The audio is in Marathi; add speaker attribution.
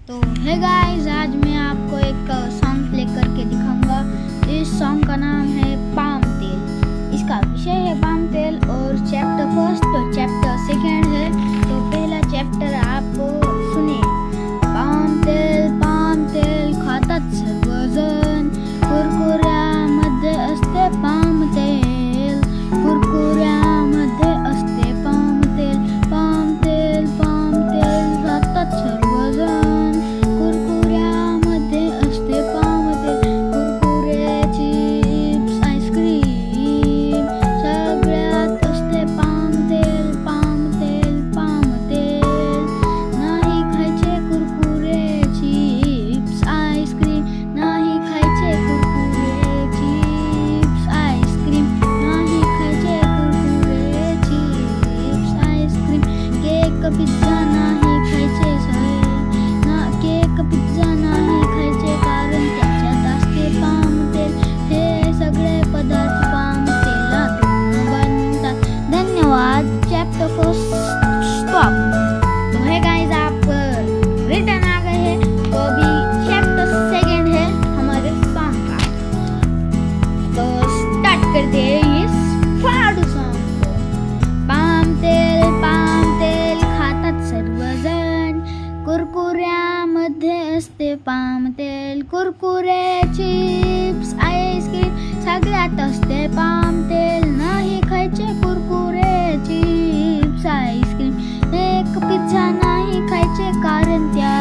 Speaker 1: तो हे गाइस, आज मैं आपको एक सॉन्ग प्ले करके दिखाऊंगा। इस सॉन्ग का नाम है पाम तेल। इसका विषय है पाम तेल और चैप्टर फर्स्ट और चैप्टर सेकंड है। तो पहला चैप्टर आप सुने। पाम तेल खातात सर्वजण, कुरकुऱ्यामध्ये असते पाम तेल, कुरकुऱ्यामध्ये असते पाम तेल, पाम तेल खातात सर्वजण, कुरकुऱ्यामध्ये असते पाम तेल, कुरकुरे चिप्स आईस्क्रीम सगळ्यात असते पाम तेल, पाम तेल नाही खायचे कुरकुरे चिप्स आईस्क्रीम, नाही खायचे कुरकुरे चिप्स आईस्क्रीम, नाही खायचे Kurkure chips ice cream, cake pizza नाही खायचे केक पिझ्झा नाही खायचे कारण त्याच्यात असते पाम तेल। हे सगळे पदार्थ पाम तेलातून बनतात। धन्यवाद। Chapter first stop. तो है गाइस, आप रिटर्न आ गए हैं। तो अभी चैप्टर सेकंड है हमारे सॉन्ग का। तो स्टार्ट करते हैं इस फाड़ू सॉन्ग को। पाम तेल खातात सर्वजण, कुरकुऱ्यामध्ये असते पाम तेल, कुरकुरे चिप्स आईस्क्रीम सगळ्यात असते पाम तेल, नाही खायचे कुरकुरे चिप्स आईस्क्रीम, एक पिझ्झा नाही खायचे कारण त्या